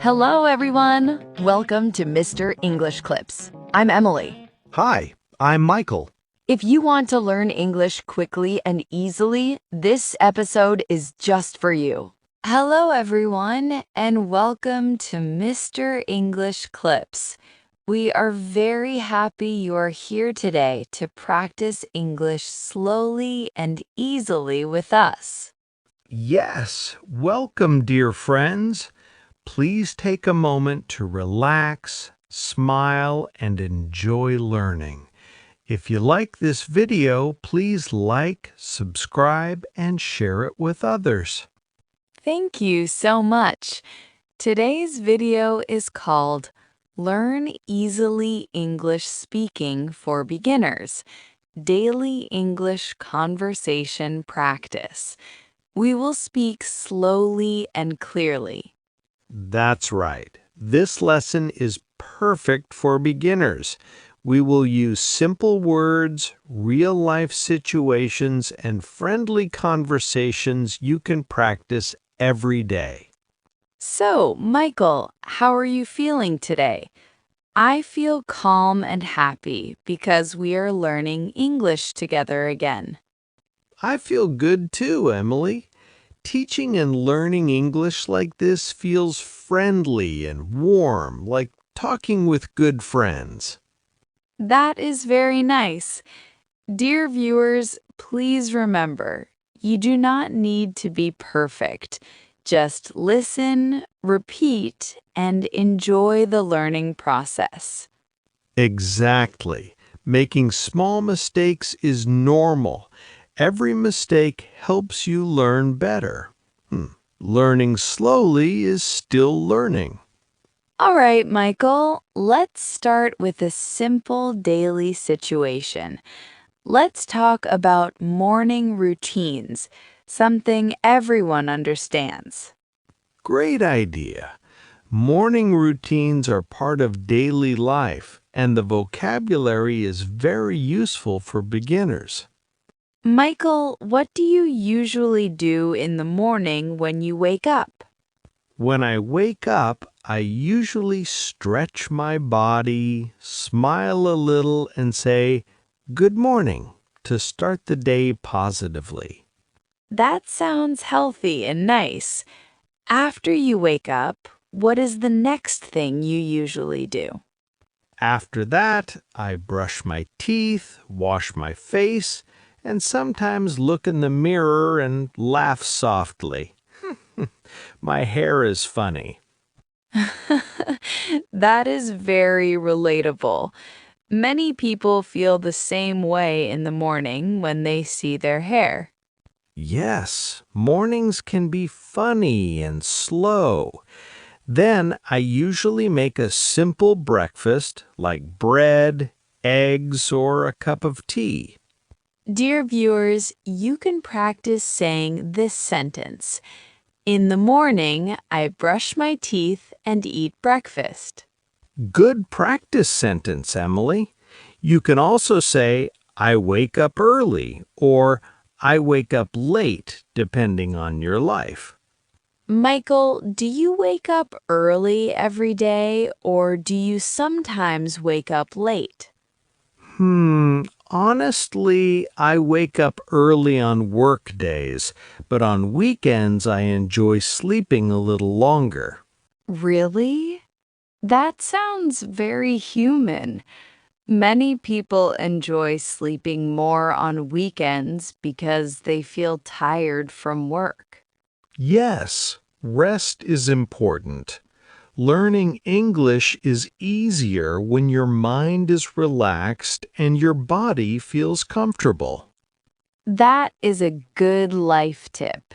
Hello, everyone. Welcome to Mr. English Clips. I'm Emily. Hi, I'm Michael. If you want to learn English quickly and easily, this episode is just for you. Hello, everyone, and welcome to Mr. English Clips. We are very happy you're here today to practice English slowly and easily with us. Yes, welcome, dear friends. Please take a moment to relax, smile, and enjoy learning. If you like this video, please like, subscribe, and share it with others. Thank you so much. Today's video is called Learn Easily English Speaking for Beginners, Daily English Conversation Practice. We will speak slowly and clearly. That's right. This lesson is perfect for beginners. We will use simple words, real-life situations, and friendly conversations you can practice every day. So, Michael, how are you feeling today? I feel calm and happy because we are learning English together again. I feel good too, Emily. Teaching and learning English like this feels friendly and warm, like talking with good friends. That is very nice. Dear viewers, please remember, you do not need to be perfect. Just listen, repeat, and enjoy the learning process. Exactly. Making small mistakes is normal. Every mistake helps you learn better. Learning slowly is still learning. All right, Michael, let's start with a simple daily situation. Let's talk about morning routines, something everyone understands. Great idea. Morning routines are part of daily life, and the vocabulary is very useful for beginners. Michael, what do you usually do in the morning when you wake up? When I wake up, I usually stretch my body, smile a little, and say, "Good morning," to start the day positively. That sounds healthy and nice. After you wake up, what is the next thing you usually do? After that, I brush my teeth, wash my face, and sometimes look in the mirror and laugh softly. My hair is funny. That is very relatable. Many people feel the same way in the morning when they see their hair. Yes, mornings can be funny and slow. Then I usually make a simple breakfast like bread, eggs, or a cup of tea. Dear viewers, you can practice saying this sentence. In the morning, I brush my teeth and eat breakfast. Good practice sentence, Emily. You can also say, I wake up early, or I wake up late, depending on your life. Michael, do you wake up early every day or do you sometimes wake up late? Honestly, I wake up early on work days, but on weekends I enjoy sleeping a little longer. Really? That sounds very human. Many people enjoy sleeping more on weekends because they feel tired from work. Yes, rest is important. Learning English is easier when your mind is relaxed and your body feels comfortable. That is a good life tip.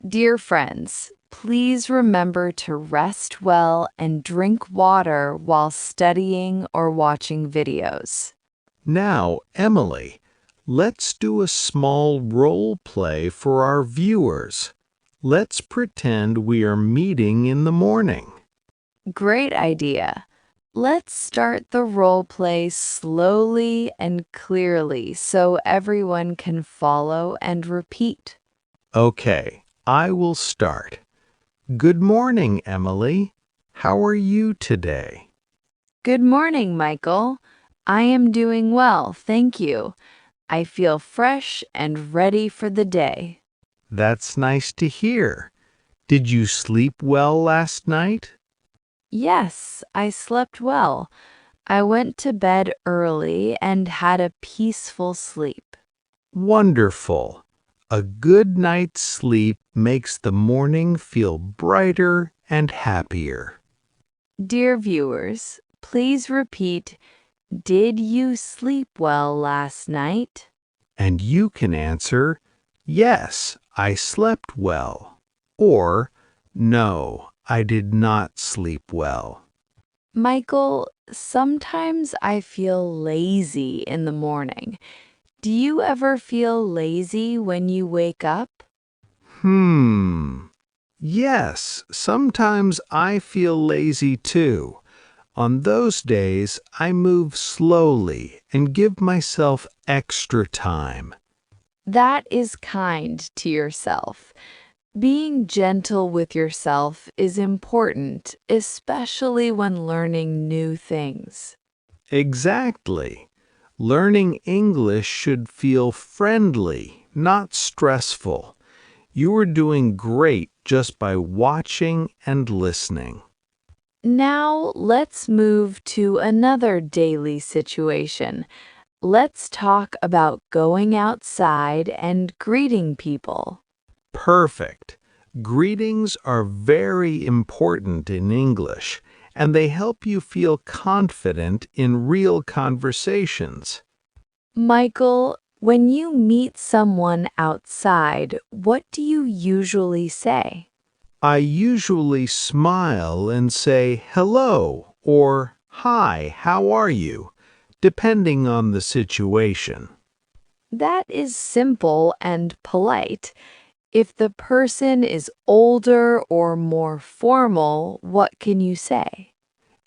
Dear friends, please remember to rest well and drink water while studying or watching videos. Now, Emily, let's do a small role play for our viewers. Let's pretend we are meeting in the morning. Great idea. Let's start the role play slowly and clearly so everyone can follow and repeat. Okay, I will start. Good morning, Emily. How are you today? Good morning, Michael. I am doing well, thank you. I feel fresh and ready for the day. That's nice to hear. Did you sleep well last night? Yes, I slept well. I went to bed early and had a peaceful sleep. Wonderful. A good night's sleep makes the morning feel brighter and happier. Dear viewers, please repeat, did you sleep well last night? And you can answer, yes, I slept well. Or, no, I did not sleep well. Michael, sometimes I feel lazy in the morning. Do you ever feel lazy when you wake up? Yes, sometimes I feel lazy too. On those days, I move slowly and give myself extra time. That is kind to yourself. Being gentle with yourself is important, especially when learning new things. Exactly. Learning English should feel friendly, not stressful. You are doing great just by watching and listening. Now let's move to another daily situation. Let's talk about going outside and greeting people. Perfect. Greetings are very important in English, and they help you feel confident in real conversations. Michael, when you meet someone outside, what do you usually say? I usually smile and say hello or hi, how are you, depending on the situation. That is simple and polite. If the person is older or more formal, what can you say?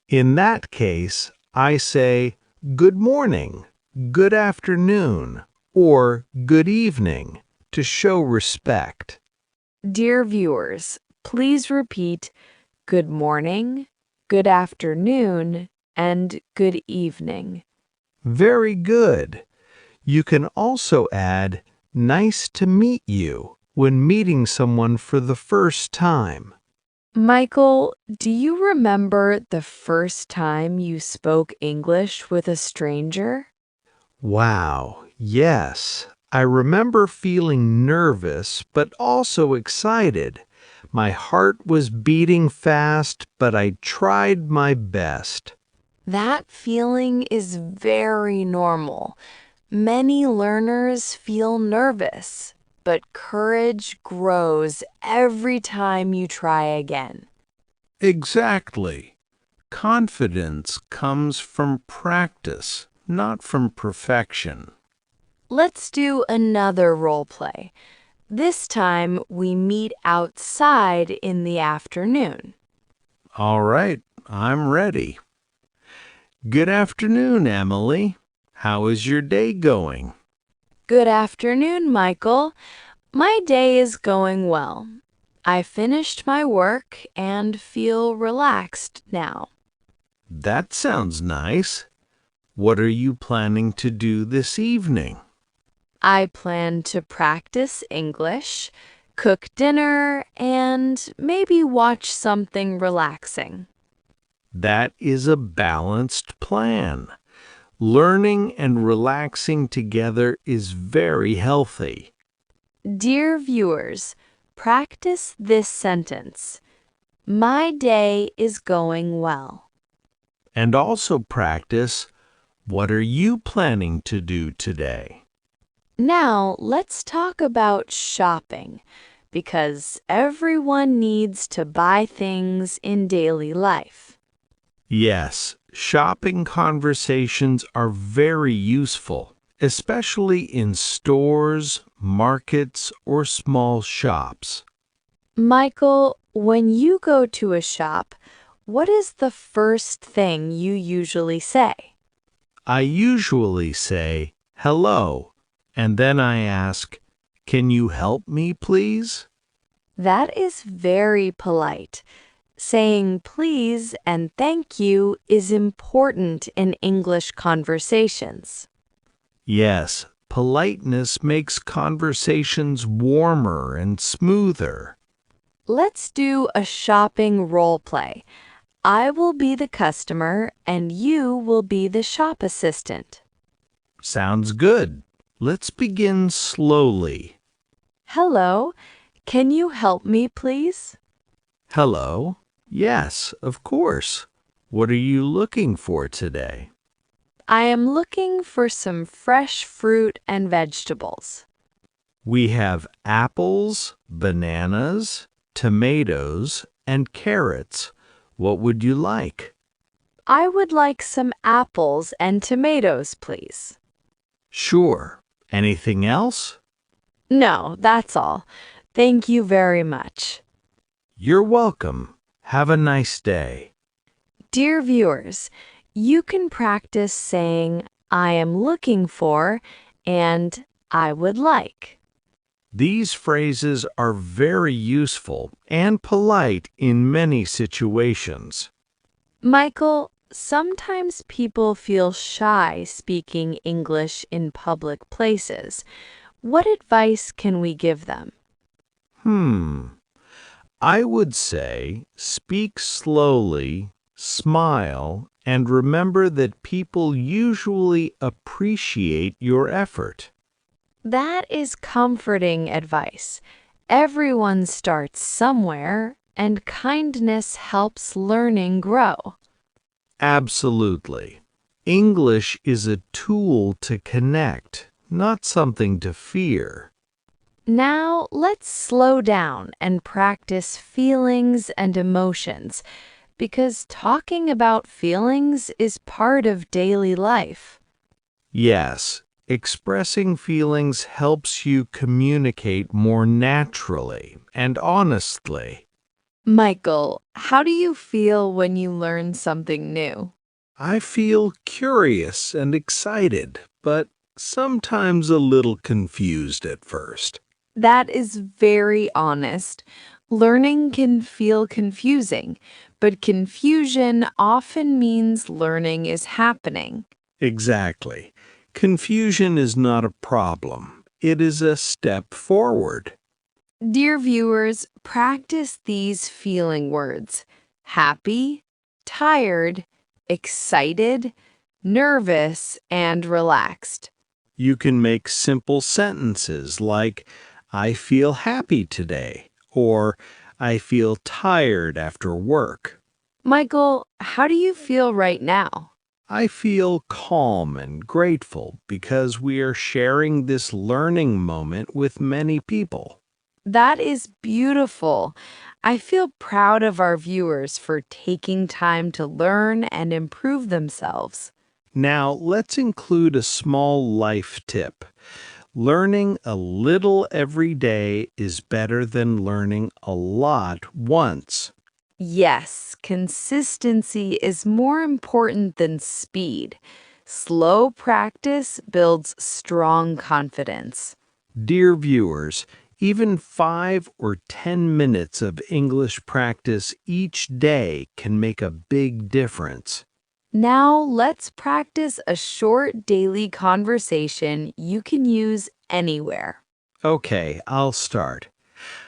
In that case, I say good morning, good afternoon, or good evening to show respect. Dear viewers, please repeat good morning, good afternoon, and good evening. Very good. You can also add nice to meet you when meeting someone for the first time. Michael, do you remember the first time you spoke English with a stranger? Wow, yes. I remember feeling nervous but also excited. My heart was beating fast, but I tried my best. That feeling is very normal. Many learners feel nervous, but courage grows every time you try again. Exactly. Confidence comes from practice, not from perfection. Let's do another role play. This time we meet outside in the afternoon. All right, I'm ready. Good afternoon, Emily. How is your day going? Good afternoon, Michael. My day is going well. I finished my work and feel relaxed now. That sounds nice. What are you planning to do this evening? I plan to practice English, cook dinner, and maybe watch something relaxing. That is a balanced plan. Learning and relaxing together is very healthy. Dear viewers, practice this sentence. My day is going well. And also practice, what are you planning to do today? Now let's talk about shopping, because everyone needs to buy things in daily life. Yes, shopping conversations are very useful, especially in stores, markets, or small shops. Michael, when you go to a shop, what is the first thing you usually say? I usually say, hello, and then I ask, can you help me, please? That is very polite. Saying please and thank you is important in English conversations. Yes, politeness makes conversations warmer and smoother. Let's do a shopping role play. I will be the customer and you will be the shop assistant. Sounds good. Let's begin slowly. Hello, can you help me, please? Hello? Yes, of course. What are you looking for today? I am looking for some fresh fruit and vegetables. We have apples, bananas, tomatoes, and carrots. What would you like? I would like some apples and tomatoes, please. Sure. Anything else? No, that's all. Thank you very much. You're welcome. Have a nice day. Dear viewers, you can practice saying I am looking for and I would like. These phrases are very useful and polite in many situations. Michael, sometimes people feel shy speaking English in public places. What advice can we give them? I would say speak slowly, smile, and remember that people usually appreciate your effort. That is comforting advice. Everyone starts somewhere, and kindness helps learning grow. Absolutely. English is a tool to connect, not something to fear. Now, let's slow down and practice feelings and emotions, because talking about feelings is part of daily life. Yes, expressing feelings helps you communicate more naturally and honestly. Michael, how do you feel when you learn something new? I feel curious and excited, but sometimes a little confused at first. That is very honest. Learning can feel confusing, but confusion often means learning is happening. Exactly. Confusion is not a problem. It is a step forward. Dear viewers, practice these feeling words: happy, tired, excited, nervous, and relaxed. You can make simple sentences like, I feel happy today, or I feel tired after work. Michael, how do you feel right now? I feel calm and grateful because we are sharing this learning moment with many people. That is beautiful. I feel proud of our viewers for taking time to learn and improve themselves. Now, let's include a small life tip. Learning a little every day is better than learning a lot once. Yes, consistency is more important than speed. Slow practice builds strong confidence. Dear viewers, even 5 or 10 minutes of English practice each day can make a big difference. Now let's practice a short daily conversation you can use anywhere. Okay, I'll start.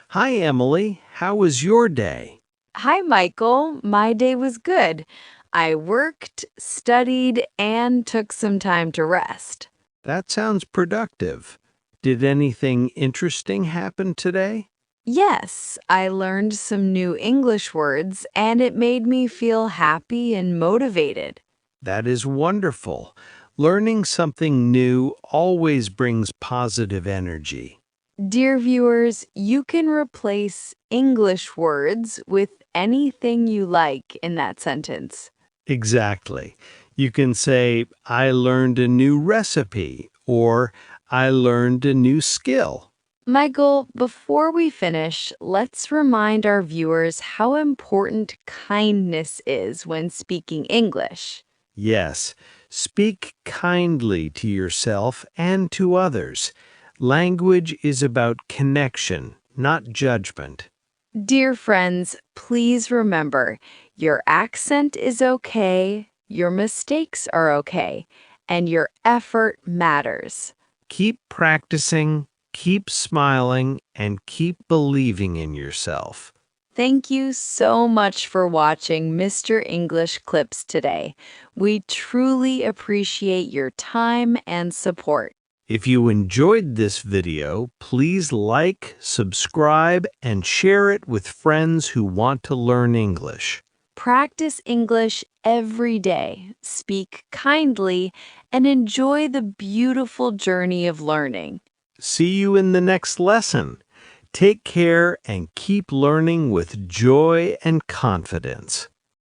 Hi, Emily. How was your day? Hi, Michael. My day was good. I worked, studied, and took some time to rest. That sounds productive. Did anything interesting happen today? Yes, I learned some new English words, and it made me feel happy and motivated. That is wonderful. Learning something new always brings positive energy. Dear viewers, you can replace English words with anything you like in that sentence. Exactly. You can say, I learned a new recipe, or I learned a new skill. Michael, before we finish, let's remind our viewers how important kindness is when speaking English. Yes, speak kindly to yourself and to others. Language is about connection, not judgment. Dear friends, please remember your accent is okay, your mistakes are okay, and your effort matters. Keep practicing, keep smiling, and keep believing in yourself. Thank you so much for watching Mr. English Clips today. We truly appreciate your time and support. If you enjoyed this video, please like, subscribe, and share it with friends who want to learn English. Practice English every day, speak kindly, and enjoy the beautiful journey of learning. See you in the next lesson. Take care and keep learning with joy and confidence.